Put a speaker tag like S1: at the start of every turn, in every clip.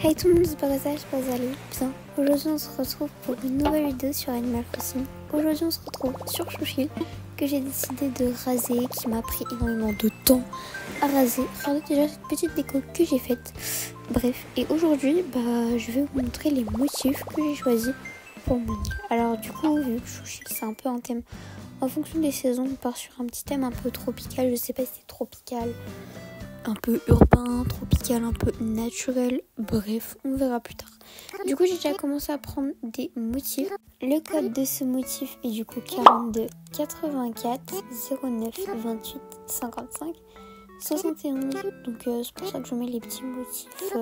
S1: Hey tout le monde, c'est Baraza, j'espère que vous allez bien. Aujourd'hui on se retrouve pour une nouvelle vidéo sur Animal Crossing. Aujourd'hui on se retrouve sur Chouchil, que j'ai décidé de raser, qui m'a pris énormément de temps à raser. Regardez déjà cette petite déco que j'ai faite. Bref, et aujourd'hui je vais vous montrer les motifs que j'ai choisis pour mon île. Alors du coup, vu que Chouchil c'est un peu un thème, en fonction des saisons on part sur un petit thème un peu tropical. Je sais pas si c'est tropical, un peu urbain, tropical, un peu naturel, bref, on verra plus tard. Du coup, j'ai déjà commencé à prendre des motifs. Le code de ce motif est du coup 42 84 09 28 55 71. Donc c'est pour ça que je mets les petits motifs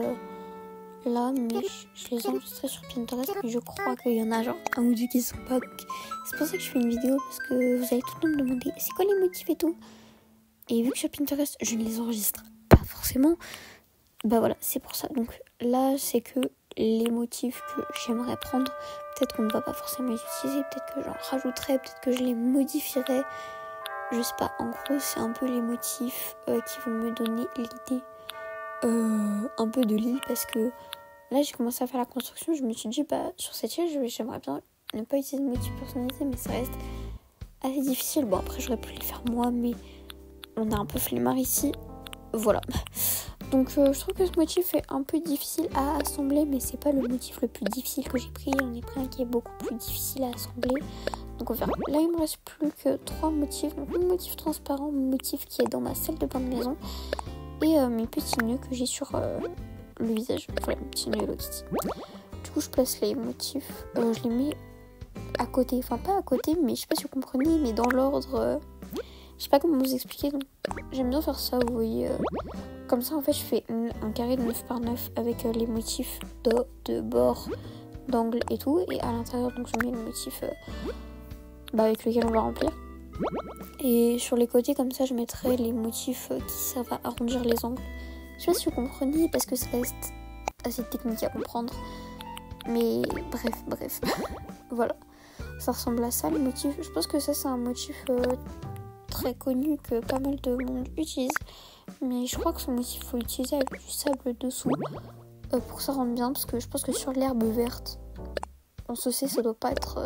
S1: là, mais je les ai enregistrés sur Pinterest, mais je crois qu'il y en a genre un ou deux qui sont pas. Donc c'est pour ça que je fais une vidéo, parce que vous allez tout le temps me demander c'est quoi les motifs et tout. Et vu que sur Pinterest, je ne les enregistre pas forcément, voilà, c'est pour ça. Donc là, c'est que les motifs que j'aimerais prendre, peut-être qu'on ne va pas forcément les utiliser, peut-être que j'en rajouterai, peut-être que je les modifierai. Je sais pas, en gros, c'est un peu les motifs qui vont me donner l'idée un peu de l'île, parce que là, j'ai commencé à faire la construction, je me suis dit, sur cette île, j'aimerais bien ne pas utiliser de motifs personnalisés, mais ça reste assez difficile. Bon, après, j'aurais pu le faire moi, mais on a un peu flemmard ici, voilà. Donc je trouve que ce motif est un peu difficile à assembler, mais c'est pas le motif le plus difficile que j'ai pris. J'en ai pris un qui est beaucoup plus difficile à assembler, donc on verra. Là il me reste plus que 3 motifs, donc le motif transparent, le motif qui est dans ma salle de bain de maison, et mes petits nœuds que j'ai sur le visage, voilà, mes petits nœuds Hello Kitty. Du coup je place les motifs, je les mets à côté, enfin pas à côté, mais je sais pas si vous comprenez, mais dans l'ordre. Je sais pas comment vous expliquer, donc j'aime bien faire ça, vous voyez. Comme ça, en fait, je fais un carré de 9 par 9 avec les motifs de bord, d'angle et tout. Et à l'intérieur, donc je mets le motif avec lequel on va remplir. Et sur les côtés, comme ça, je mettrai les motifs qui servent à arrondir les angles. Je sais pas si vous comprenez, parce que ça reste assez technique à comprendre. Mais bref. Voilà. Ça ressemble à ça, le motif. Je pense que ça, c'est un motif très connu que pas mal de monde utilise, mais je crois que ce motif faut l'utiliser avec du sable dessous pour que ça rende bien, parce que je pense que sur l'herbe verte, on se sait, ça doit pas être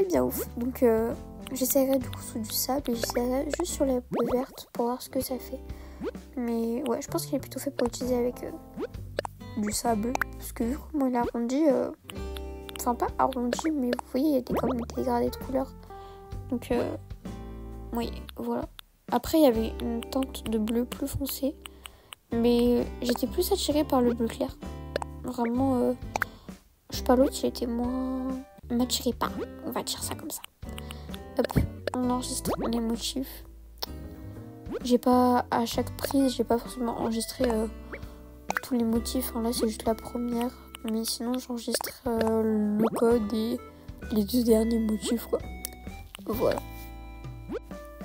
S1: bien ouf. Donc j'essaierai du coup sous du sable, et j'essaierai juste sur l'herbe verte pour voir ce que ça fait. Mais ouais, je pense qu'il est plutôt fait pour utiliser avec du sable, parce que vu comment il est arrondi, enfin pas arrondi, mais vous voyez, il y a comme des dégradés de couleurs. Donc oui, voilà. Après, il y avait une teinte de bleu plus foncé, mais j'étais plus attirée par le bleu clair. Vraiment, je sais pas, l'autre, il était moins... m'attirait pas, on va dire ça comme ça. Hop, on enregistre les motifs. J'ai pas, à chaque prise, j'ai pas forcément enregistré tous les motifs. Là, c'est juste la première, mais sinon, j'enregistre le code et les 2 derniers motifs, quoi. Voilà.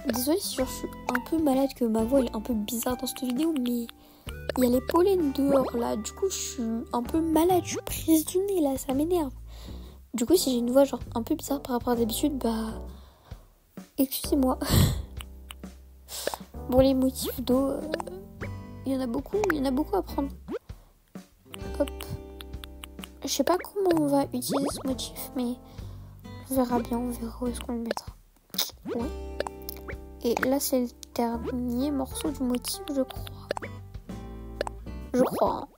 S1: Désolée si je suis un peu malade, que ma voix est un peu bizarre dans cette vidéo, mais il y a les pollens dehors là, du coup je suis un peu malade, je suis prise du nez là, ça m'énerve. Du coup si j'ai une voix genre un peu bizarre par rapport à d'habitude, excusez-moi. Bon, les motifs d'eau, il y en a beaucoup à prendre. Hop. Je sais pas comment on va utiliser ce motif, mais on verra bien, on verra où est-ce qu'on le mettra. Ouais. Et là, c'est le dernier morceau du motif, je crois.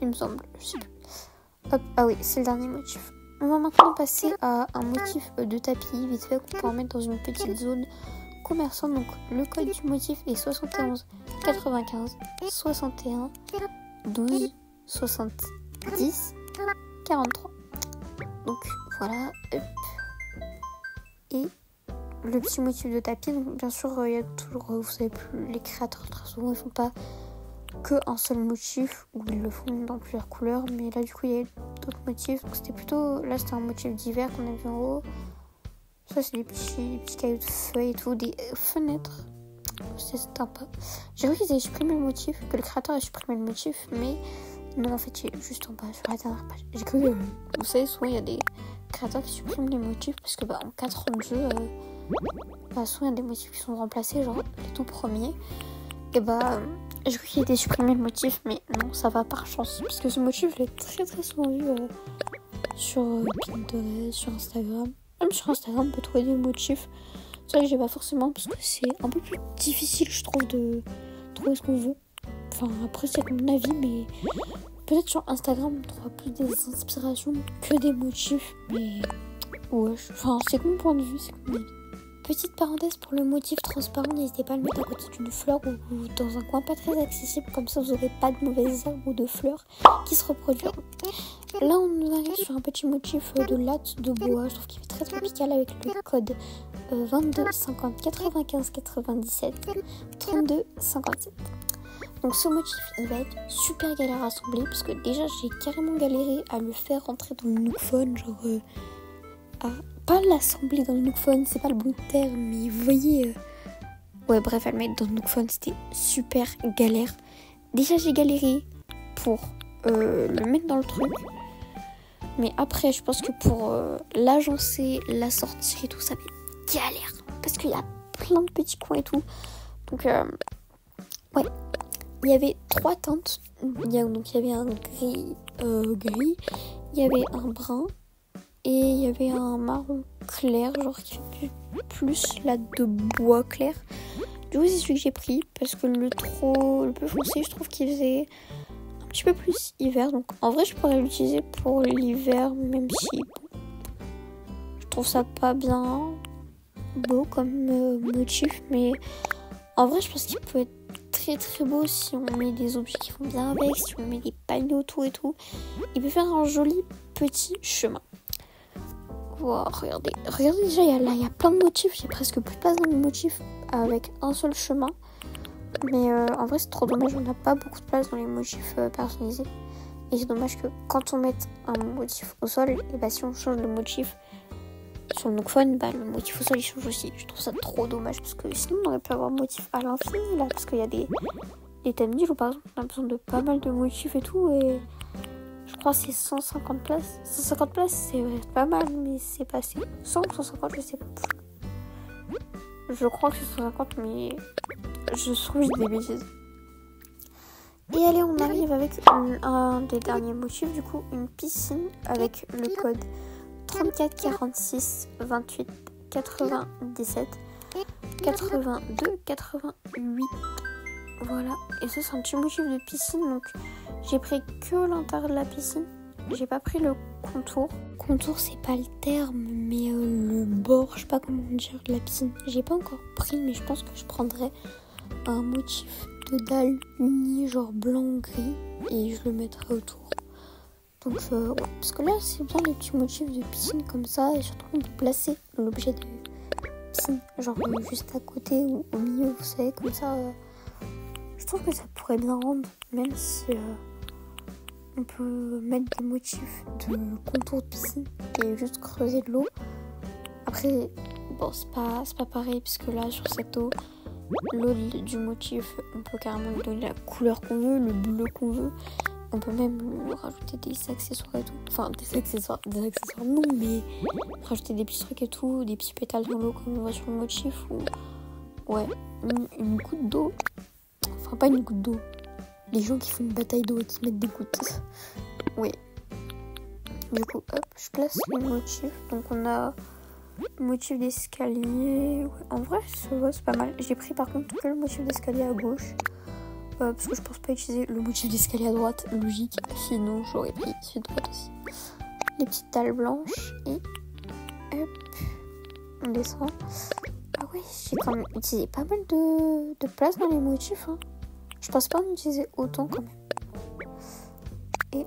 S1: Il me semble, je sais plus. Hop, ah oui, c'est le dernier motif. On va maintenant passer à un motif de tapis, vite fait, qu'on pourra mettre dans une petite zone commerçante. Donc, le code du motif est 71 95 61 12 70 43. Donc, voilà. Hop. Et le petit motif de tapis, donc bien sûr il y a toujours, vous savez plus, les créateurs très souvent ils font pas que un seul motif, ou ils le font dans plusieurs couleurs, mais là du coup il y a d'autres motifs, donc c'était un motif d'hiver qu'on a vu en haut. Ça c'est des petits cailloux de feuilles et tout, des fenêtres, c'est sympa. J'ai cru qu'ils avaient supprimé le motif, que le créateur a supprimé le motif, mais non, en fait c'est juste en bas sur la dernière page. J'ai cru que, vous savez, souvent il y a des créateurs qui suppriment les motifs, parce que en 4 ans de jeu, souvent il y a des motifs qui sont remplacés, genre les tout premiers. Et J'ai cru qu'il était supprimé le motif, mais non, ça va par chance. Parce que ce motif, je l'ai très souvent vu sur Pinterest, sur Instagram. Même sur Instagram, on peut trouver des motifs. C'est vrai que j'ai pas forcément, parce que c'est un peu plus difficile, je trouve, de trouver ce qu'on veut. Enfin, après, c'est mon avis, mais peut-être sur Instagram, on trouvera plus des inspirations que des motifs. Mais ouais, enfin, c'est mon point de vue, c'est mon avis. Petite parenthèse pour le motif transparent, n'hésitez pas à le mettre à côté d'une fleur ou dans un coin pas très accessible, comme ça vous n'aurez pas de mauvaises herbes ou de fleurs qui se reproduiront. Là on arrive sur un petit motif de latte de bois, je trouve qu'il est très tropical avec le code 22 50 95 97 32 57. Donc ce motif il va être super galère à assembler parce que déjà j'ai carrément galéré à le faire rentrer dans le Nook Phone, genre pas l'assembler dans le Nook Phone, c'est pas le bon terme, mais vous voyez... Ouais, bref, à le mettre dans le Nook Phone, c'était super galère. Déjà, j'ai galéré pour le mettre dans le truc. Mais après, je pense que pour l'agencer, la sortir et tout, ça va être galère. Parce qu'il y a plein de petits coins et tout. Donc, ouais. Il y avait 3 teintes. Donc, il y avait un gris. Il y avait un brun. Et il y avait un marron clair, genre qui fait plus là de bois clair. Du coup, c'est celui que j'ai pris parce que le plus foncé, je trouve qu'il faisait un petit peu plus hiver. Donc en vrai, je pourrais l'utiliser pour l'hiver, même si je trouve ça pas bien beau comme motif. Mais en vrai, je pense qu'il peut être très beau si on met des objets qui vont bien avec, si on met des panneaux autour et tout. Il peut faire un joli petit chemin. Wow, regardez déjà, il y a plein de motifs, j'ai presque plus de place dans les motifs avec un seul chemin. Mais en vrai, c'est trop dommage, on n'a pas beaucoup de place dans les motifs personnalisés. Et c'est dommage que quand on mette un motif au sol, et bah si on change le motif sur le Nook Phone, bah le motif au sol il change aussi. Je trouve ça trop dommage parce que sinon on aurait pu avoir un motif à l'infini là, parce qu'il y a des thèmes d'île où par exemple on a besoin de pas mal de motifs et tout, et je crois que c'est 150 places. 150 places, c'est pas mal, mais c'est pas assez. 100 ou 150, je sais pas. Je crois que c'est 150, mais je trouve que je dis des bêtises. Et allez, on arrive avec un des derniers motifs, du coup, une piscine avec le code 34 46 28 97 82 88. Voilà, et ça c'est un petit motif de piscine, donc j'ai pris que l'intérieur de la piscine, j'ai pas pris le contour. Contour c'est pas le terme, mais le bord, je sais pas comment dire, de la piscine. J'ai pas encore pris, mais je pense que je prendrais un motif de dalle uni, genre blanc ou gris, et je le mettrai autour. Donc ouais, parce que là c'est bien les petits motifs de piscine comme ça, et surtout on peut placer l'objet de piscine, genre juste à côté ou au milieu, vous savez, comme ça... Je trouve que ça pourrait bien rendre, même si on peut mettre des motifs de contour de piscine et juste creuser de l'eau. Après, bon, c'est pas pareil, puisque là, sur cette eau, l'eau du motif, on peut carrément lui donner la couleur qu'on veut, le bleu qu'on veut. On peut même rajouter des accessoires et tout. Enfin, des accessoires non, mais rajouter des petits trucs et tout, des petits pétales dans l'eau comme on voit sur le motif, ou ouais, une goutte d'eau. Enfin, pas une goutte d'eau. Les gens qui font une bataille d'eau et qui mettent des gouttes. Oui. Du coup, hop, je place les motifs. Donc, on a le motif d'escalier. Ouais, en vrai, c'est pas mal. J'ai pris par contre que le motif d'escalier à gauche. Parce que je pense pas utiliser le motif d'escalier à droite. Logique. Sinon, j'aurais pris celui de droite aussi. Les petites dalles blanches. Et hop, on descend. Ah ouais, j'ai quand même utilisé pas mal de place dans les motifs. Hein. Je pense pas en utiliser autant quand même. Et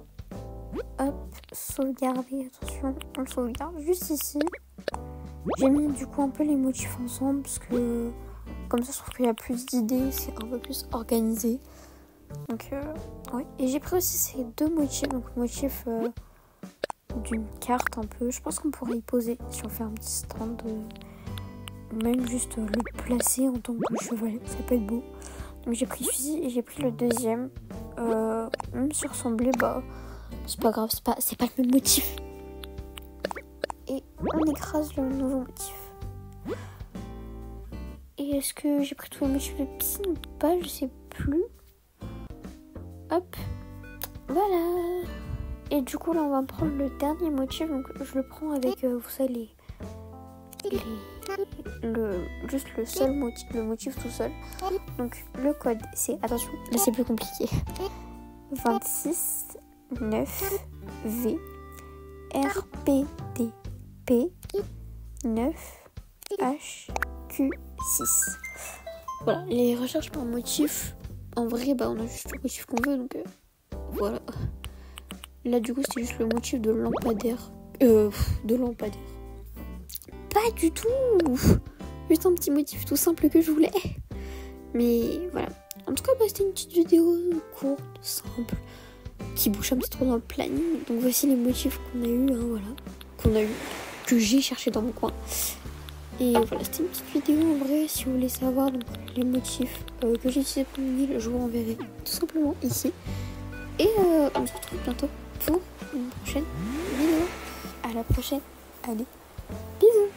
S1: hop, sauvegarder. Attention, on le sauvegarde juste ici. J'ai mis du coup un peu les motifs ensemble parce que comme ça je trouve qu'il y a plus d'idées, c'est un peu plus organisé. Donc ouais. Et j'ai pris aussi ces 2 motifs. Donc le motif d'une carte un peu. Je pense qu'on pourrait y poser si on fait un petit stand. Même juste le placer en tant que chevalet, ça peut être beau. Donc j'ai pris celui-ci et j'ai pris le deuxième. Même si ressemblait, bah c'est pas grave, c'est pas le même motif. Et on écrase le nouveau motif. Et est-ce que j'ai pris tous les motifs de piscine ou pas? Je sais plus. hop, voilà. Et du coup là on va prendre le dernier motif, donc je le prends avec, vous savez, juste le seul motif, le motif tout seul. Donc le code c'est, attention, là c'est plus compliqué, 26 9 V RPDP 9 HQ6. Voilà, les recherches par motif, en vrai on a juste le motif qu'on veut, donc voilà. Là du coup c'était juste le motif de lampadaire. Pas du tout. Juste un petit motif tout simple que je voulais. Mais voilà. En tout cas c'était une petite vidéo courte, simple, qui bouge un petit peu dans le planning. Donc voici les motifs qu'on a eu, voilà. Que j'ai cherché dans mon coin. Et voilà, c'était une petite vidéo en vrai. Si vous voulez savoir donc, les motifs que j'ai utilisés pour mon île, je vous renverrai tout simplement ici. Et on se retrouve bientôt pour une prochaine vidéo. À la prochaine. Allez, bisous.